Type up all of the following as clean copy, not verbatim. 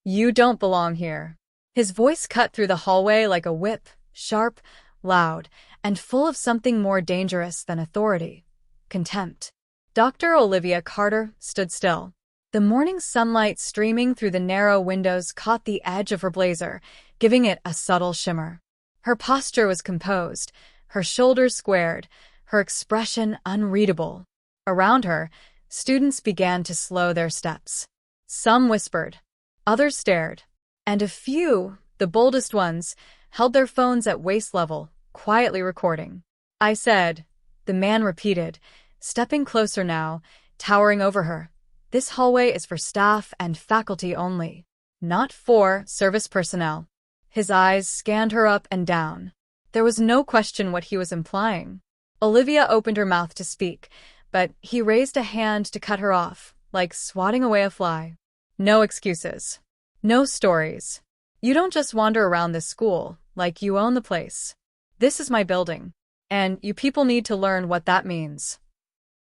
You don't belong here. His voice cut through the hallway like a whip, sharp, loud, and full of something more dangerous than authority: contempt. Dr. Olivia Carter stood still. The morning sunlight streaming through the narrow windows caught the edge of her blazer, giving it a subtle shimmer. Her posture was composed, her shoulders squared, her expression unreadable. Around her, students began to slow their steps. Some whispered, others stared, and a few, the boldest ones, held their phones at waist level, quietly recording. I said, the man repeated, stepping closer now, towering over her. This hallway is for staff and faculty only, not for service personnel. His eyes scanned her up and down. There was no question what he was implying. Olivia opened her mouth to speak, but he raised a hand to cut her off, like swatting away a fly. No excuses. No stories. You don't just wander around this school like you own the place. This is my building, and you people need to learn what that means.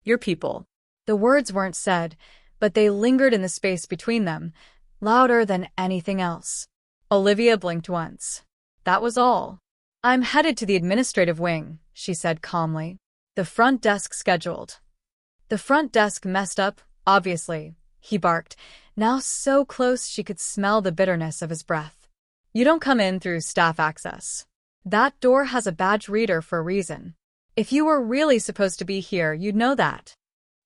Your people. The words weren't said, but they lingered in the space between them, louder than anything else. Olivia blinked once. That was all. I'm headed to the administrative wing, she said calmly. The front desk scheduled. The front desk messed up, obviously, he barked, now so close she could smell the bitterness of his breath. You don't come in through staff access. That door has a badge reader for a reason. If you were really supposed to be here, you'd know that.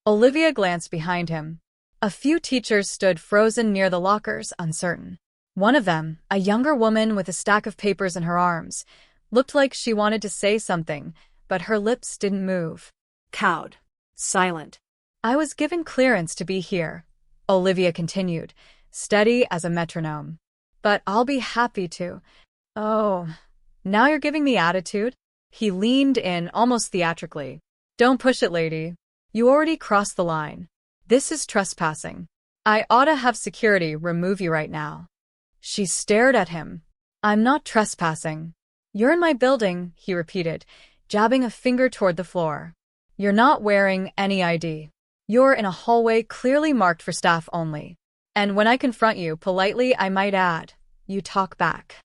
Olivia glanced behind him. A few teachers stood frozen near the lockers, uncertain. One of them, a younger woman with a stack of papers in her arms, looked like she wanted to say something, but her lips didn't move. Cowed. Silent. I was given clearance to be here, Olivia continued, steady as a metronome. But I'll be happy to. Oh, now you're giving me attitude? He leaned in almost theatrically. Don't push it, lady. You already crossed the line. This is trespassing. I ought to have security remove you right now. She stared at him. I'm not trespassing. You're in my building, he repeated, jabbing a finger toward the floor. You're not wearing any ID. You're in a hallway clearly marked for staff only. And when I confront you politely, I might add, you talk back.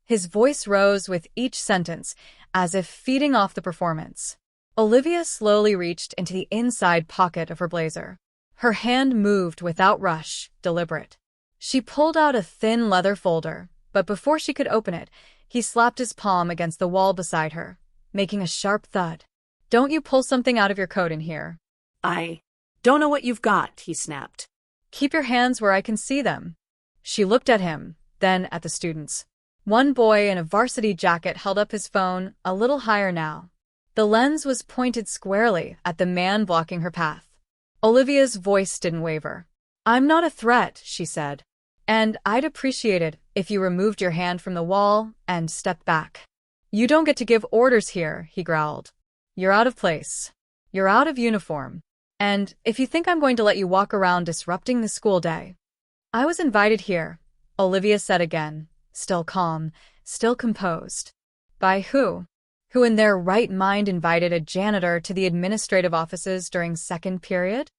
His voice rose with each sentence, as if feeding off the performance. Olivia slowly reached into the inside pocket of her blazer. Her hand moved without rush, deliberate. She pulled out a thin leather folder, but before she could open it, he slapped his palm against the wall beside her, making a sharp thud. Don't you pull something out of your coat in here. I don't know what you've got, he snapped. Keep your hands where I can see them. She looked at him, then at the students. One boy in a varsity jacket held up his phone, a little higher now. The lens was pointed squarely at the man blocking her path. Olivia's voice didn't waver. I'm not a threat, she said. And I'd appreciate it if you removed your hand from the wall and stepped back. You don't get to give orders here, he growled. You're out of place. You're out of uniform. And if you think I'm going to let you walk around disrupting the school day. I was invited here, Olivia said again, still calm, still composed. By who? Who in their right mind invited a janitor to the administrative offices during second period?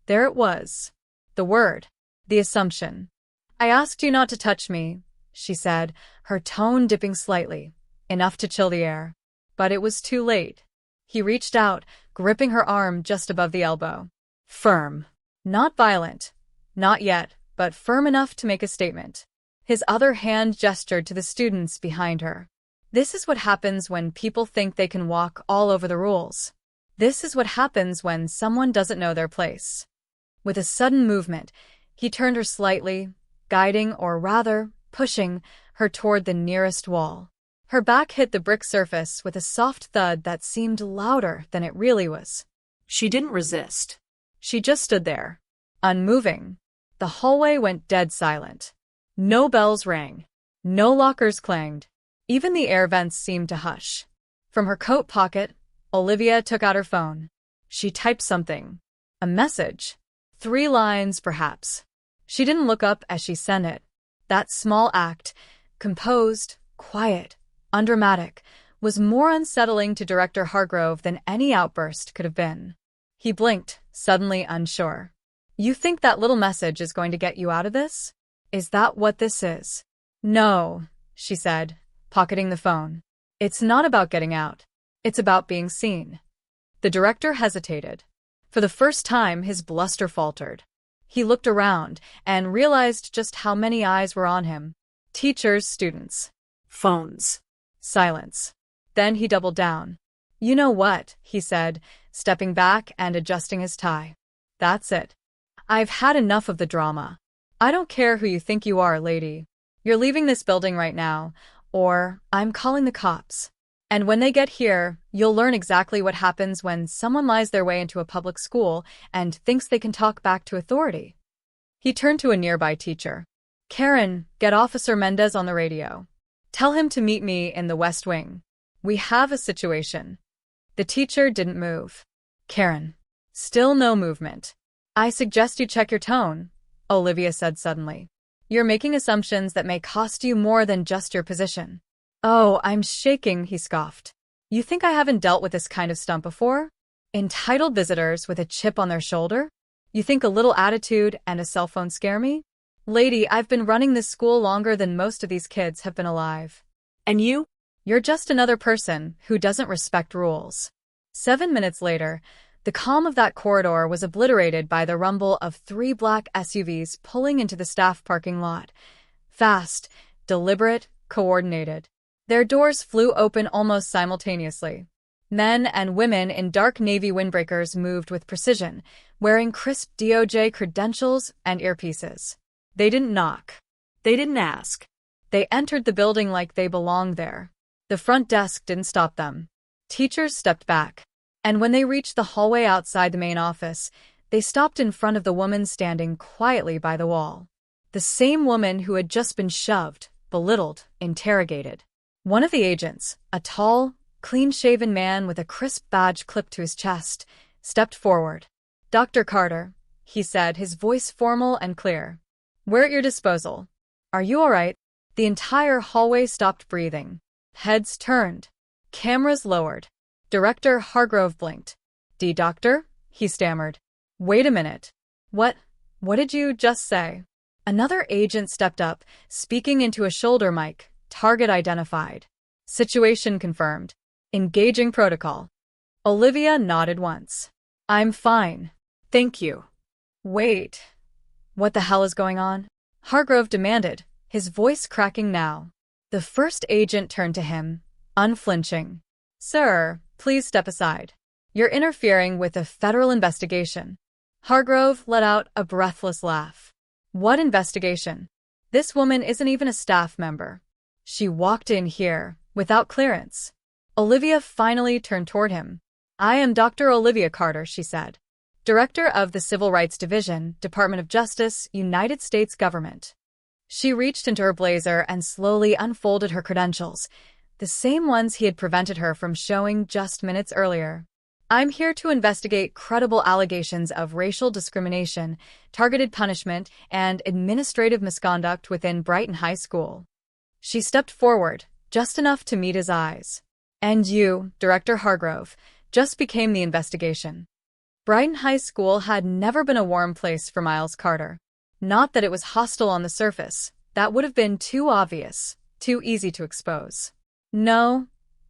There it was. The word. The assumption. I asked you not to touch me, she said, her tone dipping slightly, enough to chill the air. But it was too late. He reached out, gripping her arm just above the elbow. Firm. Not violent. Not yet, but firm enough to make a statement. His other hand gestured to the students behind her. This is what happens when people think they can walk all over the rules. This is what happens when someone doesn't know their place. With a sudden movement, he turned her slightly, guiding, or rather, pushing, her toward the nearest wall. Her back hit the brick surface with a soft thud that seemed louder than it really was. She didn't resist. She just stood there, unmoving. The hallway went dead silent. No bells rang. No lockers clanged. Even the air vents seemed to hush. From her coat pocket, Olivia took out her phone. She typed something. A message. 3 lines, perhaps. She didn't look up as she sent it. That small act, composed, quiet, undramatic, was more unsettling to Director Hargrove than any outburst could have been. He blinked, suddenly unsure. You think that little message is going to get you out of this? Is that what this is? No, she said, pocketing the phone. It's not about getting out. It's about being seen. The director hesitated. For the first time, his bluster faltered. He looked around and realized just how many eyes were on him. Teachers, students. Phones. Silence. Then he doubled down. You know what, he said, stepping back and adjusting his tie. That's it. I've had enough of the drama. I don't care who you think you are, lady. You're leaving this building right now, or I'm calling the cops. And when they get here, you'll learn exactly what happens when someone lies their way into a public school and thinks they can talk back to authority. He turned to a nearby teacher. Karen, get Officer Mendez on the radio. Tell him to meet me in the West Wing. We have a situation. The teacher didn't move. Karen. Still no movement. I suggest you check your tone, Olivia said suddenly. You're making assumptions that may cost you more than just your position. Oh, I'm shaking, he scoffed. You think I haven't dealt with this kind of stunt before? Entitled visitors with a chip on their shoulder? You think a little attitude and a cell phone scare me? Lady, I've been running this school longer than most of these kids have been alive. And you? You're just another person who doesn't respect rules. 7 minutes later, the calm of that corridor was obliterated by the rumble of 3 black SUVs pulling into the staff parking lot. Fast, deliberate, coordinated. Their doors flew open almost simultaneously. Men and women in dark navy windbreakers moved with precision, wearing crisp DOJ credentials and earpieces. They didn't knock. They didn't ask. They entered the building like they belonged there. The front desk didn't stop them. Teachers stepped back. And when they reached the hallway outside the main office, they stopped in front of the woman standing quietly by the wall. The same woman who had just been shoved, belittled, interrogated. One of the agents, a tall, clean-shaven man with a crisp badge clipped to his chest, stepped forward. Dr. Carter, he said, his voice formal and clear. We're at your disposal. Are you all right? The entire hallway stopped breathing. Heads turned. Cameras lowered. Director Hargrove blinked. Doctor? He stammered. Wait a minute. What did you just say? Another agent stepped up, speaking into a shoulder mic. Target identified. Situation confirmed. Engaging protocol. Olivia nodded once. I'm fine. Thank you. Wait. What the hell is going on? Hargrove demanded, his voice cracking now. The first agent turned to him, unflinching. Sir, please step aside. You're interfering with a federal investigation. Hargrove let out a breathless laugh. What investigation? This woman isn't even a staff member. She walked in here, without clearance. Olivia finally turned toward him. I am Dr. Olivia Carter, she said. Director of the Civil Rights Division, Department of Justice, United States Government. She reached into her blazer and slowly unfolded her credentials, the same ones he had prevented her from showing just minutes earlier. I'm here to investigate credible allegations of racial discrimination, targeted punishment, and administrative misconduct within Brighton High School. She stepped forward, just enough to meet his eyes. And you, Director Hargrove, just became the investigation. Brighton High School had never been a warm place for Miles Carter. Not that it was hostile on the surface. That would have been too obvious, too easy to expose. No,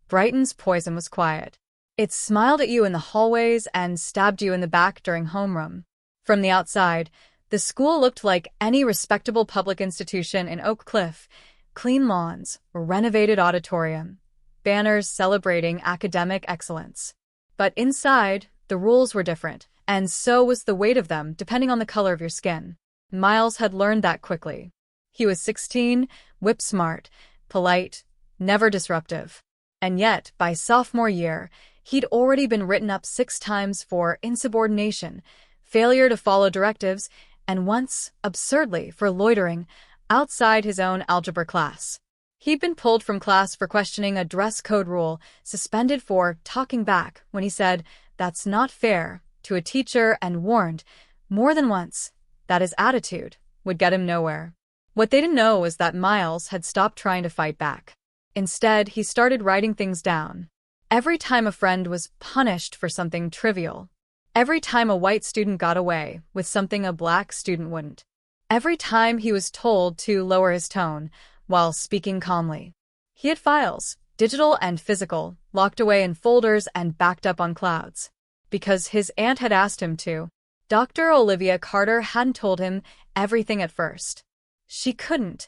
Brighton's poison was quiet. It smiled at you in the hallways and stabbed you in the back during homeroom. From the outside, the school looked like any respectable public institution in Oak Cliff. Clean lawns, renovated auditorium, banners celebrating academic excellence. But inside, the rules were different, and so was the weight of them depending on the color of your skin. Miles had learned that quickly. He was 16, whip-smart, polite, never disruptive. And yet, by sophomore year, he'd already been written up 6 times for insubordination, failure to follow directives, and once, absurdly, for loitering outside his own algebra class. He'd been pulled from class for questioning a dress code rule, suspended for talking back when he said, "That's not fair," to a teacher, and warned, more than once, that his attitude would get him nowhere. What they didn't know was that Miles had stopped trying to fight back. Instead, he started writing things down. Every time a friend was punished for something trivial. Every time a white student got away with something a black student wouldn't. Every time he was told to lower his tone while speaking calmly. He had files, digital and physical, locked away in folders and backed up on clouds. Because his aunt had asked him to. Dr. Olivia Carter hadn't told him everything at first. She couldn't,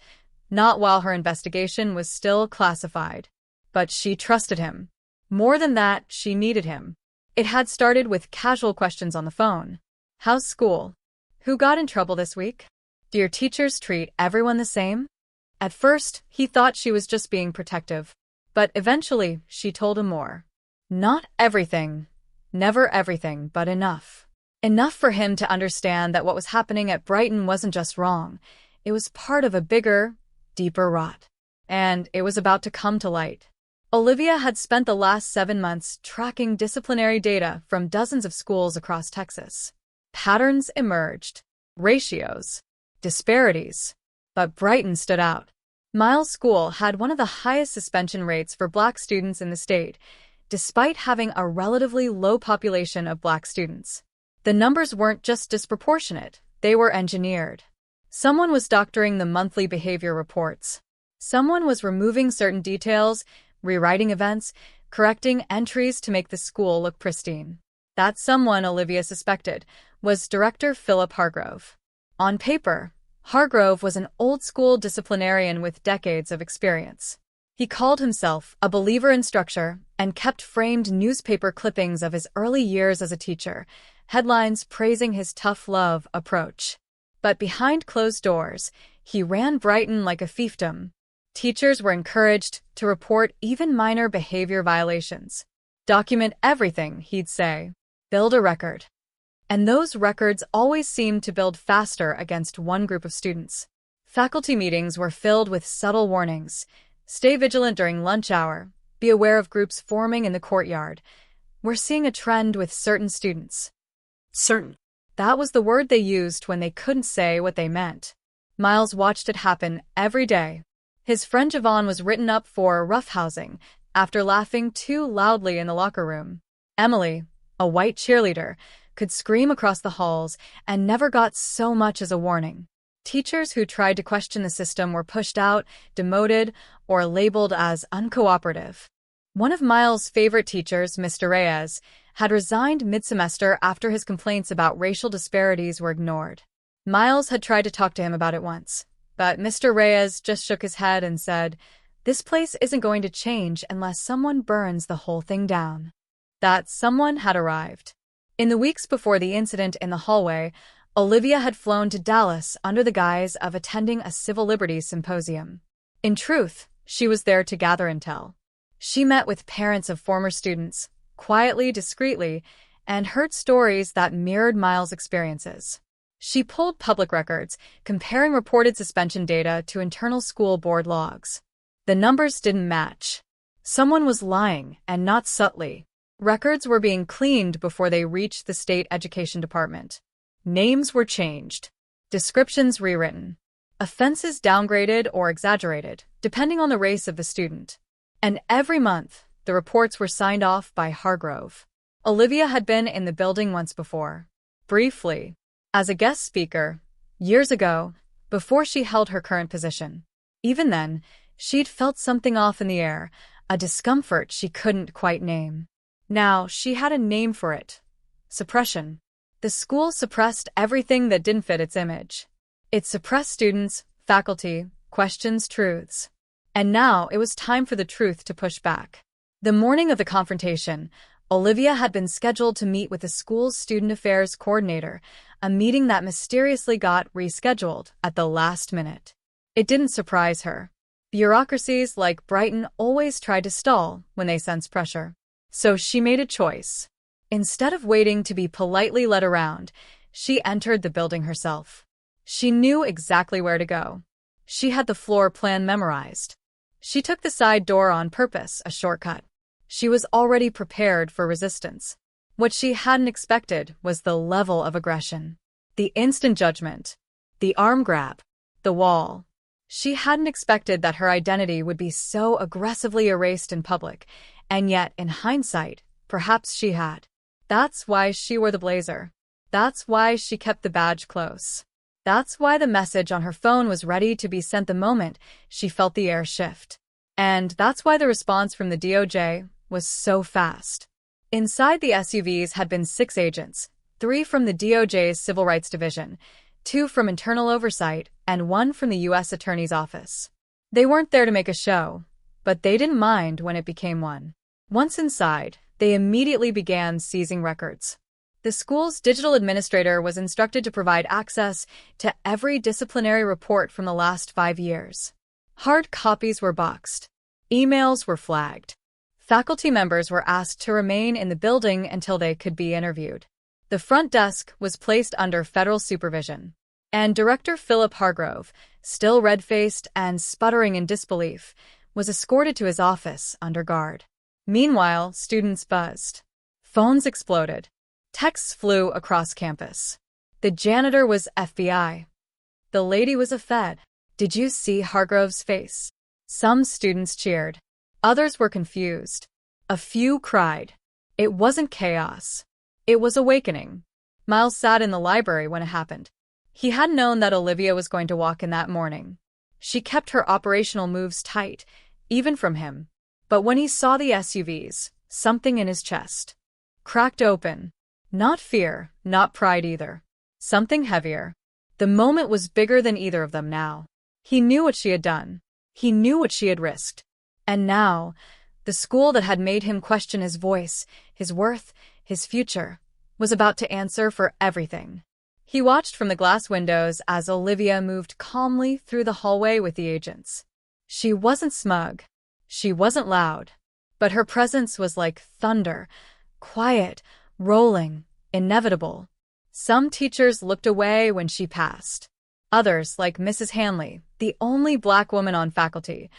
not while her investigation was still classified. But she trusted him. More than that, she needed him. It had started with casual questions on the phone. How's school? Who got in trouble this week? Do your teachers treat everyone the same? At first, he thought she was just being protective. But eventually, she told him more. Not everything. Never everything, but enough. Enough for him to understand that what was happening at Brighton wasn't just wrong. It was part of a bigger, deeper rot. And it was about to come to light. Olivia had spent the last 7 months tracking disciplinary data from dozens of schools across Texas. Patterns emerged. Ratios. Disparities. But Brighton stood out. Miles' school had one of the highest suspension rates for Black students in the state, despite having a relatively low population of Black students. The numbers weren't just disproportionate, they were engineered. Someone was doctoring the monthly behavior reports. Someone was removing certain details, rewriting events, correcting entries to make the school look pristine. That someone, Olivia suspected, was Director Philip Hargrove. On paper, Hargrove was an old-school disciplinarian with decades of experience. He called himself a believer in structure and kept framed newspaper clippings of his early years as a teacher, headlines praising his tough love approach. But behind closed doors, he ran Brighton like a fiefdom. Teachers were encouraged to report even minor behavior violations. Document everything, he'd say. Build a record. And those records always seemed to build faster against one group of students. Faculty meetings were filled with subtle warnings. Stay vigilant during lunch hour. Be aware of groups forming in the courtyard. We're seeing a trend with certain students. Certain. That was the word they used when they couldn't say what they meant. Miles watched it happen every day. His friend Javon was written up for roughhousing after laughing too loudly in the locker room. Emily, a white cheerleader, could scream across the halls and never got so much as a warning. Teachers who tried to question the system were pushed out, demoted, or labeled as uncooperative. One of Miles' favorite teachers, Mr. Reyes, had resigned mid-semester after his complaints about racial disparities were ignored. Miles had tried to talk to him about it once, but Mr. Reyes just shook his head and said, "This place isn't going to change unless someone burns the whole thing down." That someone had arrived. In the weeks before the incident in the hallway, Olivia had flown to Dallas under the guise of attending a civil liberties symposium. In truth, she was there to gather intel. She met with parents of former students, quietly, discreetly, and heard stories that mirrored Miles' experiences. She pulled public records, comparing reported suspension data to internal school board logs. The numbers didn't match. Someone was lying, and not subtly. Records were being cleaned before they reached the state education department. Names were changed. Descriptions rewritten. Offenses downgraded or exaggerated, depending on the race of the student. And every month, the reports were signed off by Hargrove. Olivia had been in the building once before. Briefly. As a guest speaker, years ago, before she held her current position. Even then, she'd felt something off in the air, a discomfort she couldn't quite name. Now, she had a name for it. Suppression. The school suppressed everything that didn't fit its image. It suppressed students, faculty, questions, truths. And now it was time for the truth to push back. The morning of the confrontation, Olivia had been scheduled to meet with the school's student affairs coordinator, a meeting that mysteriously got rescheduled at the last minute. It didn't surprise her. Bureaucracies like Brighton always tried to stall when they sensed pressure. So she made a choice. Instead of waiting to be politely led around, she entered the building herself. She knew exactly where to go. She had the floor plan memorized. She took the side door on purpose, a shortcut. She was already prepared for resistance. What she hadn't expected was the level of aggression. The instant judgment. The arm grab. The wall. She hadn't expected that her identity would be so aggressively erased in public, and yet, in hindsight, perhaps she had. That's why she wore the blazer. That's why she kept the badge close. That's why the message on her phone was ready to be sent the moment she felt the air shift. And that's why the response from the DOJ was so fast. Inside the SUVs had been 6 agents, 3 from the DOJ's Civil Rights Division, 2 from Internal Oversight, and 1 from the U.S. Attorney's Office. They weren't there to make a show, but they didn't mind when it became one. Once inside, they immediately began seizing records. The school's digital administrator was instructed to provide access to every disciplinary report from the last 5 years. Hard copies were boxed. Emails were flagged. Faculty members were asked to remain in the building until they could be interviewed. The front desk was placed under federal supervision, and Director Philip Hargrove, still red-faced and sputtering in disbelief, was escorted to his office under guard. Meanwhile, students buzzed. Phones exploded. Texts flew across campus. The janitor was FBI. The lady was a Fed. Did you see Hargrove's face? Some students cheered. Others were confused. A few cried. It wasn't chaos. It was awakening. Miles sat in the library when it happened. He hadn't known that Olivia was going to walk in that morning. She kept her operational moves tight, even from him. But when he saw the SUVs, something in his chest cracked open. Not fear, not pride either. Something heavier. The moment was bigger than either of them now. He knew what she had done. He knew what she had risked. And now, the school that had made him question his voice, his worth, his future, was about to answer for everything. He watched from the glass windows as Olivia moved calmly through the hallway with the agents. She wasn't smug. She wasn't loud. But her presence was like thunder, quiet, rolling, inevitable. Some teachers looked away when she passed. Others, like Mrs. Hanley, the only Black woman on faculty,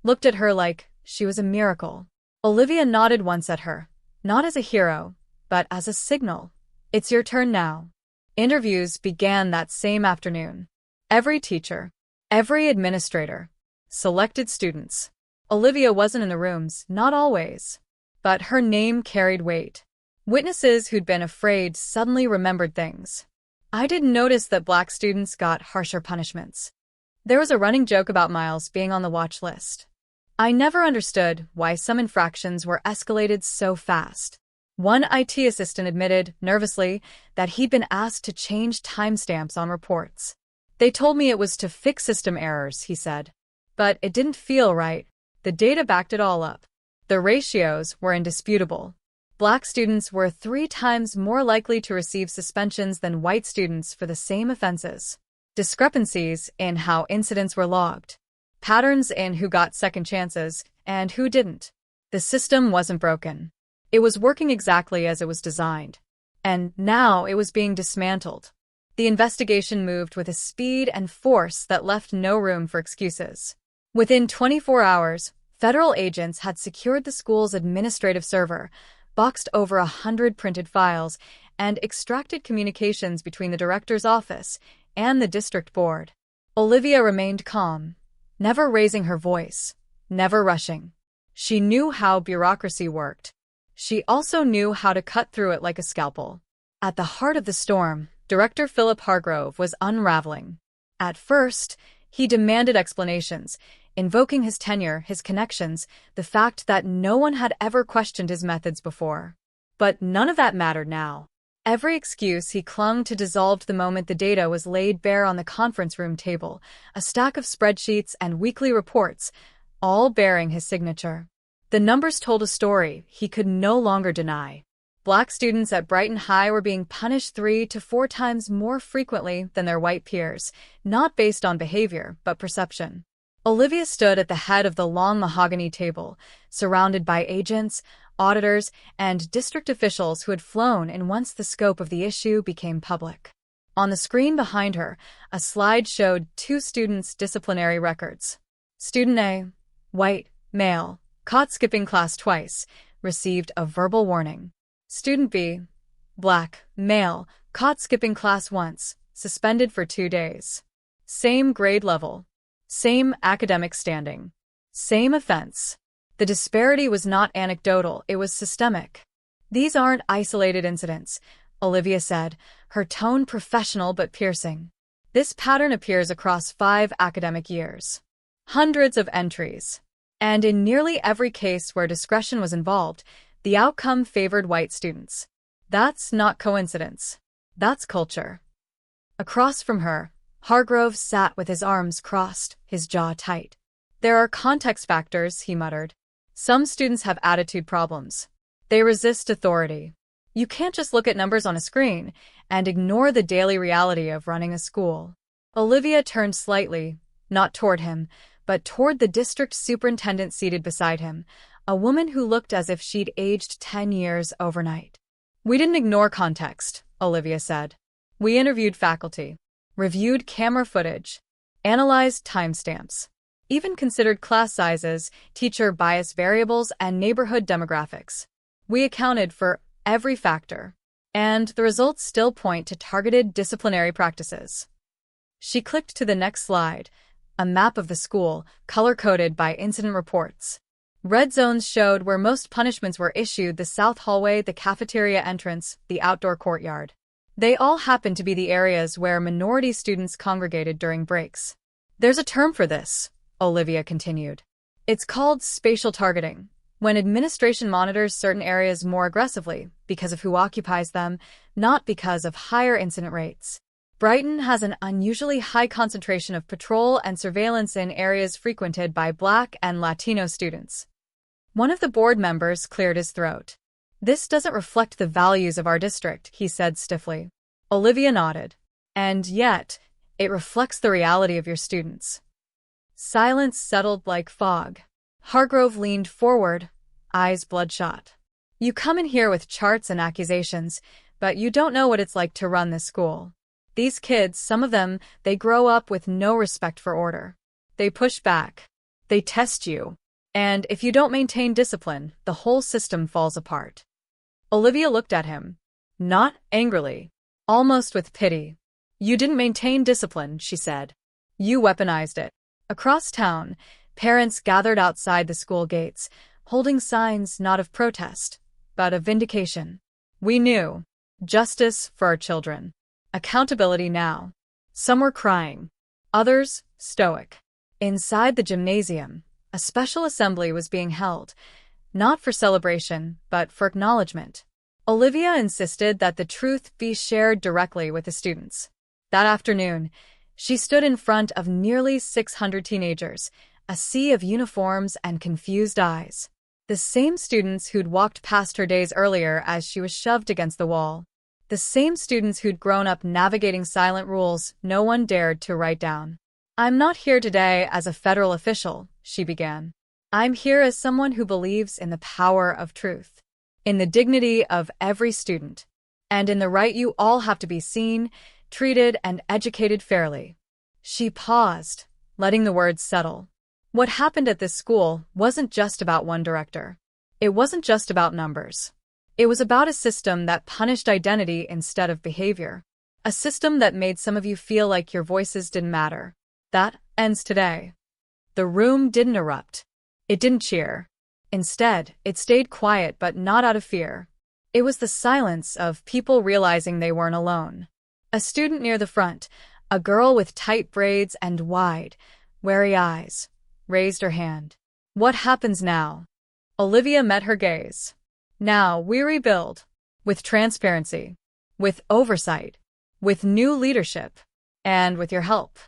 looked at her like she was a miracle. Olivia nodded once at her, not as a hero, but as a signal. It's your turn now. Interviews began that same afternoon. Every teacher, every administrator, selected students. Olivia wasn't in the rooms, not always. But her name carried weight. Witnesses who'd been afraid suddenly remembered things. I didn't notice that Black students got harsher punishments. There was a running joke about Miles being on the watch list. I never understood why some infractions were escalated so fast. One IT assistant admitted, nervously, that he'd been asked to change timestamps on reports. They told me it was to fix system errors, he said. But it didn't feel right. The data backed it all up. The ratios were indisputable. Black students were 3 times more likely to receive suspensions than white students for the same offenses. Discrepancies in how incidents were logged. Patterns in who got second chances and who didn't. The system wasn't broken. It was working exactly as it was designed. And now it was being dismantled. The investigation moved with a speed and force that left no room for excuses. Within 24 hours, federal agents had secured the school's administrative server, boxed over 100 printed files, and extracted communications between the director's office and the district board. Olivia remained calm, never raising her voice, never rushing. She knew how bureaucracy worked. She also knew how to cut through it like a scalpel. At the heart of the storm, Director Philip Hargrove was unraveling. At first, he demanded explanations, invoking his tenure, his connections, the fact that no one had ever questioned his methods before. But none of that mattered now. Every excuse he clung to dissolved the moment the data was laid bare on the conference room table, a stack of spreadsheets and weekly reports, all bearing his signature. The numbers told a story he could no longer deny. Black students at Brighton High were being punished 3 to 4 times more frequently than their white peers, not based on behavior, but perception. Olivia stood at the head of the long mahogany table, surrounded by agents, auditors, and district officials who had flown in once the scope of the issue became public. On the screen behind her, a slide showed 2 students' disciplinary records. Student A, white, male, caught skipping class twice, received a verbal warning. Student B, black, male, caught skipping class once, suspended for 2 days. Same grade level. Same academic standing. Same offense. The disparity was not anecdotal, it was systemic. These aren't isolated incidents, Olivia said, her tone professional but piercing. This pattern appears across 5 academic years. Hundreds of entries. And in nearly every case where discretion was involved, the outcome favored white students. That's not coincidence. That's culture. Across from her, Hargrove sat with his arms crossed, his jaw tight. There are context factors, he muttered. Some students have attitude problems. They resist authority. You can't just look at numbers on a screen and ignore the daily reality of running a school. Olivia turned slightly, not toward him, but toward the district superintendent seated beside him, a woman who looked as if she'd aged 10 years overnight. We didn't ignore context, Olivia said. We interviewed faculty, reviewed camera footage, analyzed timestamps, even considered class sizes, teacher bias variables, and neighborhood demographics. We accounted for every factor, and the results still point to targeted disciplinary practices. She clicked to the next slide, a map of the school, color-coded by incident reports. Red zones showed where most punishments were issued: the south hallway, the cafeteria entrance, the outdoor courtyard. They all happened to be the areas where minority students congregated during breaks. There's a term for this, Olivia continued. It's called spatial targeting, when administration monitors certain areas more aggressively because of who occupies them, not because of higher incident rates. Brighton has an unusually high concentration of patrol and surveillance in areas frequented by Black and Latino students. One of the board members cleared his throat. This doesn't reflect the values of our district, he said stiffly. Olivia nodded. And yet, it reflects the reality of your students. Silence settled like fog. Hargrove leaned forward, eyes bloodshot. You come in here with charts and accusations, but you don't know what it's like to run this school. These kids, some of them, they grow up with no respect for order. They push back. They test you. And if you don't maintain discipline, the whole system falls apart. Olivia looked at him. Not angrily. Almost with pity. You didn't maintain discipline, she said. You weaponized it. Across town, parents gathered outside the school gates, holding signs not of protest, but of vindication. We knew. Justice for our children. Accountability now. Some were crying. Others, stoic. Inside the gymnasium, a special assembly was being held, not for celebration, but for acknowledgement. Olivia insisted that the truth be shared directly with the students. That afternoon, she stood in front of nearly 600 teenagers, a sea of uniforms and confused eyes. The same students who'd walked past her days earlier as she was shoved against the wall. The same students who'd grown up navigating silent rules no one dared to write down. I'm not here today as a federal official, she began. I'm here as someone who believes in the power of truth, in the dignity of every student, and in the right you all have to be seen, treated, and educated fairly. She paused, letting the words settle. What happened at this school wasn't just about one director. It wasn't just about numbers. It was about a system that punished identity instead of behavior. A system that made some of you feel like your voices didn't matter. That ends today. The room didn't erupt. It didn't cheer. Instead, it stayed quiet, but not out of fear. It was the silence of people realizing they weren't alone. A student near the front, a girl with tight braids and wide, wary eyes, raised her hand. What happens now? Olivia met her gaze. Now we rebuild. With transparency. With oversight. With new leadership. And with your help.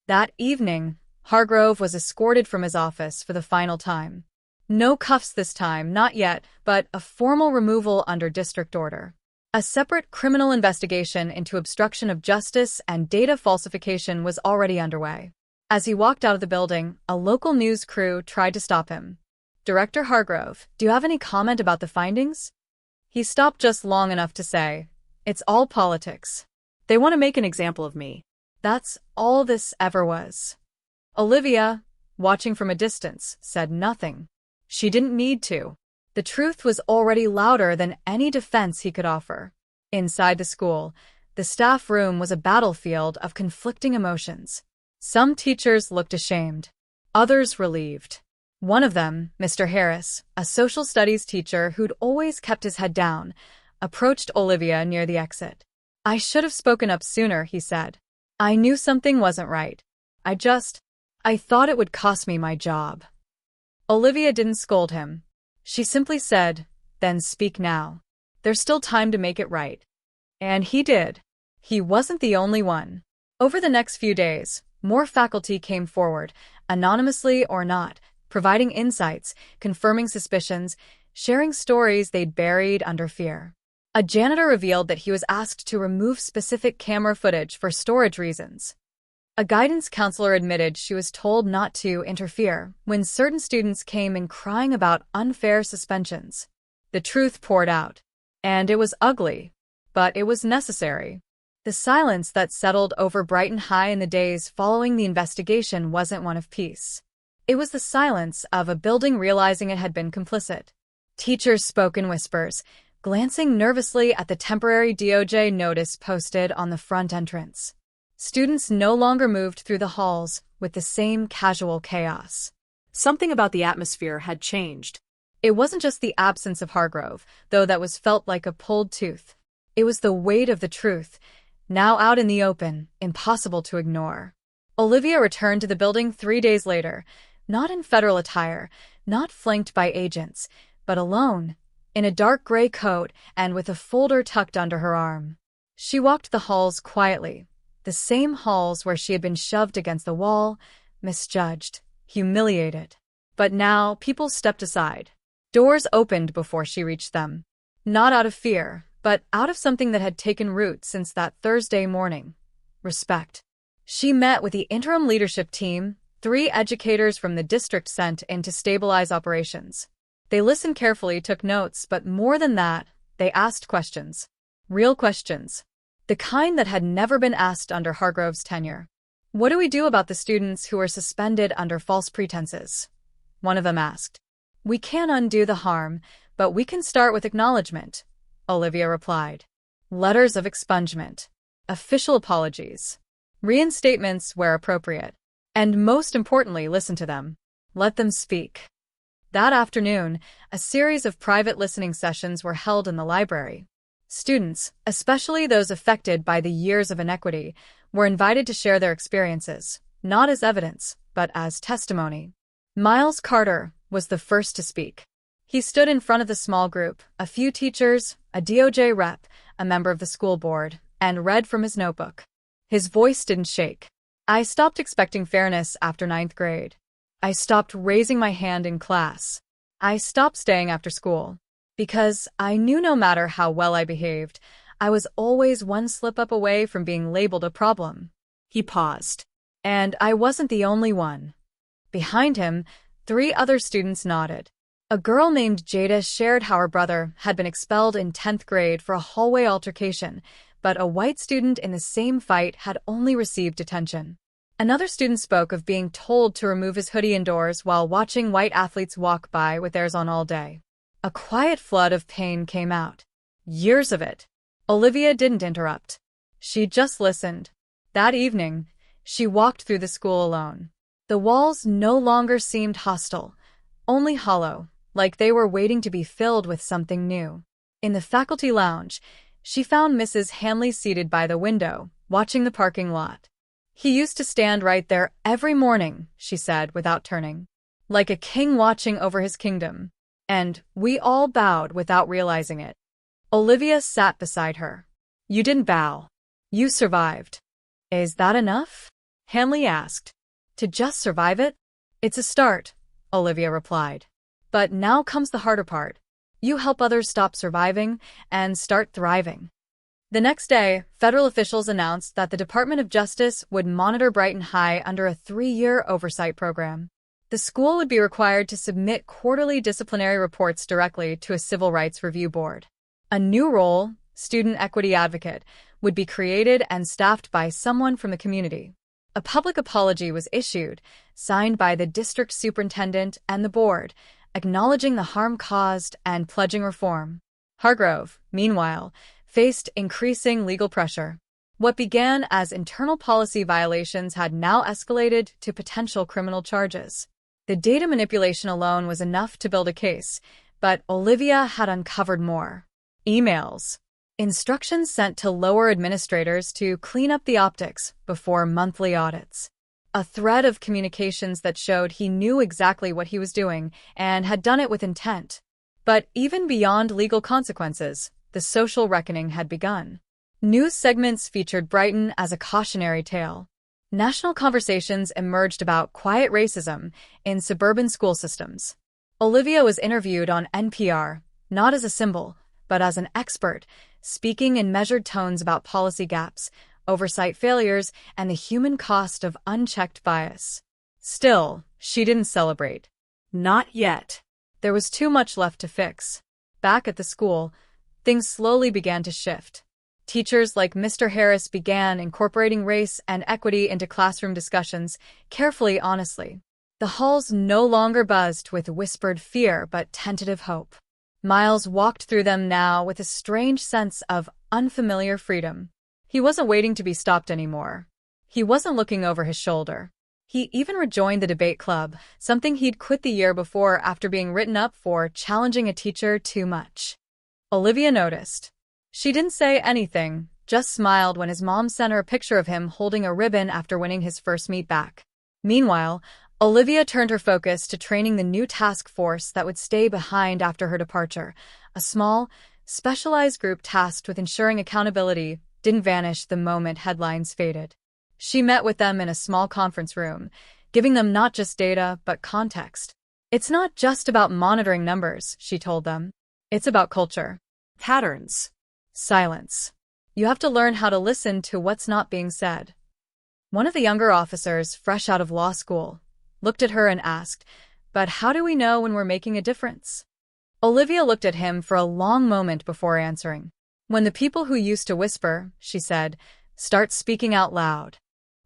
That evening, Hargrove was escorted from his office for the final time. No cuffs this time, not yet, but a formal removal under district order. A separate criminal investigation into obstruction of justice and data falsification was already underway. As he walked out of the building, a local news crew tried to stop him. Director Hargrove, do you have any comment about the findings? He stopped just long enough to say, it's all politics. They want to make an example of me. That's all this ever was. Olivia, watching from a distance, said nothing. She didn't need to. The truth was already louder than any defense he could offer. Inside the school, the staff room was a battlefield of conflicting emotions. Some teachers looked ashamed. Others relieved. One of them, Mr. Harris, a social studies teacher who'd always kept his head down, approached Olivia near the exit. I should have spoken up sooner, he said. I knew something wasn't right. I thought it would cost me my job. Olivia didn't scold him. She simply said, "Then speak now. There's still time to make it right." And he did. He wasn't the only one. Over the next few days, more faculty came forward, anonymously or not, providing insights, confirming suspicions, sharing stories they'd buried under fear. A janitor revealed that he was asked to remove specific camera footage for storage reasons. A guidance counselor admitted she was told not to interfere when certain students came in crying about unfair suspensions. The truth poured out. And it was ugly. But it was necessary. The silence that settled over Brighton High in the days following the investigation wasn't one of peace. It was the silence of a building realizing it had been complicit. Teachers spoke in whispers, glancing nervously at the temporary DOJ notice posted on the front entrance. Students no longer moved through the halls with the same casual chaos. Something about the atmosphere had changed. It wasn't just the absence of Hargrove, though that was felt like a pulled tooth. It was the weight of the truth, now out in the open, impossible to ignore. Olivia returned to the building 3 days later, not in federal attire, not flanked by agents, but alone, in a dark gray coat and with a folder tucked under her arm. She walked the halls quietly, the same halls where she had been shoved against the wall, misjudged, humiliated. But now people stepped aside. Doors opened before she reached them. Not out of fear, but out of something that had taken root since that Thursday morning. Respect. She met with the interim leadership team, 3 educators from the district sent in to stabilize operations. They listened carefully, took notes, but more than that, they asked questions. Real questions. The kind that had never been asked under Hargrove's tenure. What do we do about the students who are suspended under false pretenses? One of them asked. We can't undo the harm, but we can start with acknowledgement, Olivia replied. Letters of expungement. Official apologies. Reinstatements where appropriate. And most importantly, listen to them. Let them speak. That afternoon, a series of private listening sessions were held in the library. Students, especially those affected by the years of inequity, were invited to share their experiences, not as evidence, but as testimony. Miles Carter was the first to speak. He stood in front of the small group, a few teachers, a DOJ rep, a member of the school board, and read from his notebook. His voice didn't shake. I stopped expecting fairness after 9th grade. I stopped raising my hand in class. I stopped staying after school. Because I knew no matter how well I behaved, I was always one slip-up away from being labeled a problem. He paused. And I wasn't the only one. Behind him, 3 other students nodded. A girl named Jada shared how her brother had been expelled in 10th grade for a hallway altercation, but a white student in the same fight had only received detention. Another student spoke of being told to remove his hoodie indoors while watching white athletes walk by with theirs on all day. A quiet flood of pain came out. Years of it. Olivia didn't interrupt. She just listened. That evening, she walked through the school alone. The walls no longer seemed hostile, only hollow, like they were waiting to be filled with something new. In the faculty lounge, she found Mrs. Hanley seated by the window, watching the parking lot. He used to stand right there every morning, she said without turning, like a king watching over his kingdom. And we all bowed without realizing it. Olivia sat beside her. You didn't bow. You survived. Is that enough? Hanley asked. To just survive it? It's a start, Olivia replied. But now comes the harder part. You help others stop surviving and start thriving. The next day, federal officials announced that the Department of Justice would monitor Brighton High under a 3-year oversight program. The school would be required to submit quarterly disciplinary reports directly to a civil rights review board. A new role, student equity advocate, would be created and staffed by someone from the community. A public apology was issued, signed by the district superintendent and the board, acknowledging the harm caused and pledging reform. Hargrove, meanwhile, faced increasing legal pressure. What began as internal policy violations had now escalated to potential criminal charges. The data manipulation alone was enough to build a case, but Olivia had uncovered more. Emails. Instructions sent to lower administrators to clean up the optics before monthly audits. A thread of communications that showed he knew exactly what he was doing and had done it with intent. But even beyond legal consequences, the social reckoning had begun. News segments featured Brighton as a cautionary tale. National conversations emerged about quiet racism in suburban school systems. Olivia was interviewed on NPR, not as a symbol, but as an expert, speaking in measured tones about policy gaps, oversight failures, and the human cost of unchecked bias. Still, she didn't celebrate. Not yet. There was too much left to fix. Back at the school, things slowly began to shift. Teachers like Mr. Harris began incorporating race and equity into classroom discussions, carefully, honestly. The halls no longer buzzed with whispered fear but tentative hope. Miles walked through them now with a strange sense of unfamiliar freedom. He wasn't waiting to be stopped anymore. He wasn't looking over his shoulder. He even rejoined the debate club, something he'd quit the year before after being written up for challenging a teacher too much. Olivia noticed. She didn't say anything, just smiled when his mom sent her a picture of him holding a ribbon after winning his first meet back. Meanwhile, Olivia turned her focus to training the new task force that would stay behind after her departure. A small, specialized group tasked with ensuring accountability didn't vanish the moment headlines faded. She met with them in a small conference room, giving them not just data, but context. It's not just about monitoring numbers, she told them. It's about culture. Patterns. Silence. You have to learn how to listen to what's not being said. One of the younger officers, fresh out of law school, looked at her and asked, "But how do we know when we're making a difference?" Olivia looked at him for a long moment before answering. "When the people who used to whisper," she said, "start speaking out loud."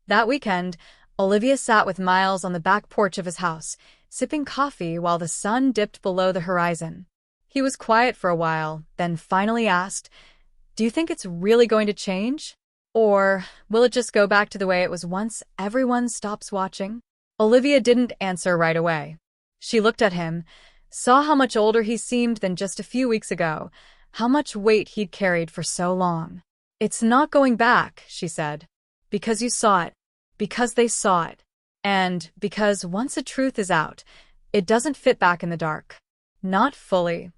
That weekend, Olivia sat with Miles on the back porch of his house, sipping coffee while the sun dipped below the horizon. He was quiet for a while, then finally asked, "Do you think it's really going to change? Or will it just go back to the way it was once everyone stops watching?" Olivia didn't answer right away. She looked at him, saw how much older he seemed than just a few weeks ago, how much weight he'd carried for so long. "It's not going back," she said. "Because you saw it. Because they saw it. And because once a truth is out, it doesn't fit back in the dark." "Not fully."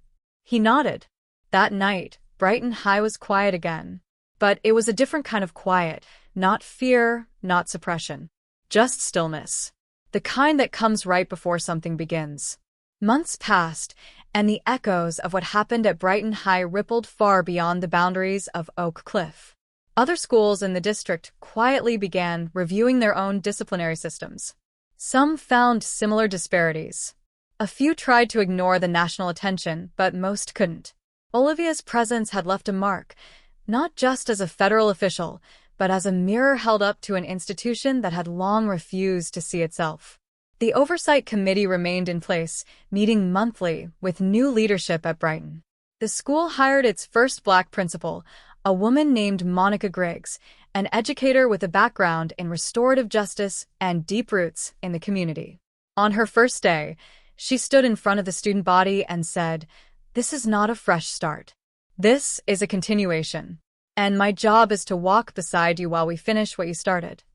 He nodded. That night, Brighton High was quiet again. But it was a different kind of quiet, not fear, not suppression. Just stillness. The kind that comes right before something begins. Months passed, and the echoes of what happened at Brighton High rippled far beyond the boundaries of Oak Cliff. Other schools in the district quietly began reviewing their own disciplinary systems. Some found similar disparities. A few tried to ignore the national attention, but most couldn't. Olivia's presence had left a mark, not just as a federal official, but as a mirror held up to an institution that had long refused to see itself. The Oversight Committee remained in place, meeting monthly with new leadership at Brighton. The school hired its first Black principal, a woman named Monica Griggs, an educator with a background in restorative justice and deep roots in the community. On her first day, she stood in front of the student body and said, "This is not a fresh start. This is a continuation. And my job is to walk beside you while we finish what you started."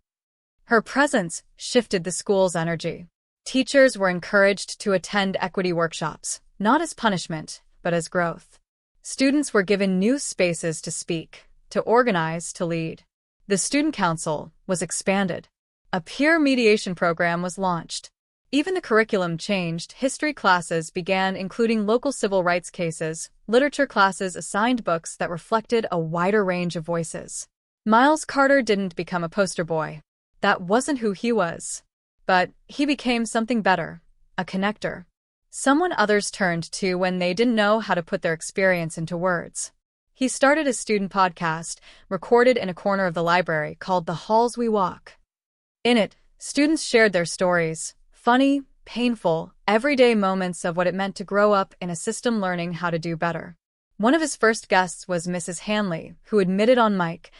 Her presence shifted the school's energy. Teachers were encouraged to attend equity workshops, not as punishment, but as growth. Students were given new spaces to speak, to organize, to lead. The student council was expanded. A peer mediation program was launched. Even the curriculum changed. History classes began including local civil rights cases. Literature classes assigned books that reflected a wider range of voices. Miles Carter didn't become a poster boy. That wasn't who he was. But he became something better, a connector. Someone others turned to when they didn't know how to put their experience into words. He started a student podcast, recorded in a corner of the library, called The Halls We Walk. In it, students shared their stories, funny, painful, everyday moments of what it meant to grow up in a system learning how to do better. One of his first guests was Mrs. Hanley, who admitted on mic,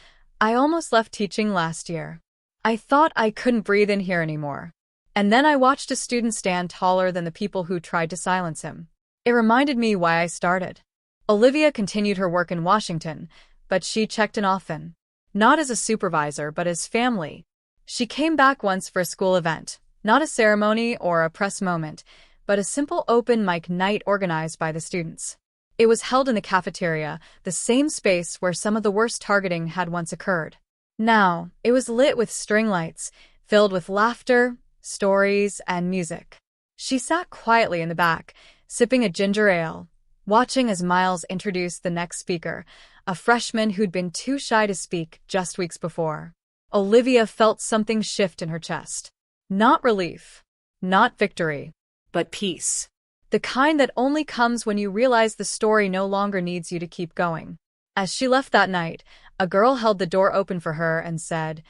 "I almost left teaching last year. I thought I couldn't breathe in here anymore. And then I watched a student stand taller than the people who tried to silence him. It reminded me why I started." Olivia continued her work in Washington, but she checked in often. Not as a supervisor, but as family. She came back once for a school event, not a ceremony or a press moment, but a simple open mic night organized by the students. It was held in the cafeteria, the same space where some of the worst targeting had once occurred. Now, it was lit with string lights, filled with laughter, stories, and music. She sat quietly in the back, sipping a ginger ale, watching as Miles introduced the next speaker, a freshman who'd been too shy to speak just weeks before. Olivia felt something shift in her chest. Not relief, not victory, but peace. the kind that only comes when you realize the story no longer needs you to keep going. As she left that night, a girl held the door open for her and said,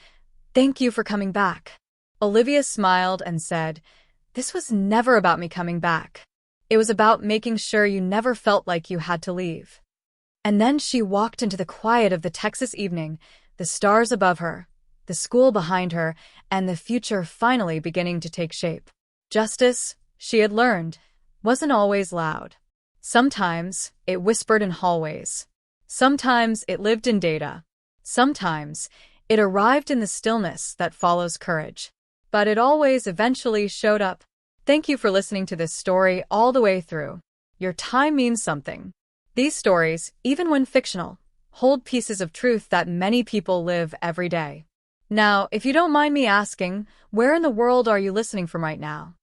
"Thank you for coming back." Olivia smiled and said, "This was never about me coming back. It was about making sure you never felt like you had to leave." And then she walked into the quiet of the Texas evening, the stars above her, the school behind her, and the future finally beginning to take shape. Justice, she had learned, wasn't always loud. Sometimes it whispered in hallways. Sometimes it lived in data. Sometimes it arrived in the stillness that follows courage. But it always eventually showed up. Thank you for listening to this story all the way through. Your time means something. These stories, even when fictional, hold pieces of truth that many people live every day. Now, if you don't mind me asking, where in the world are you listening from right now?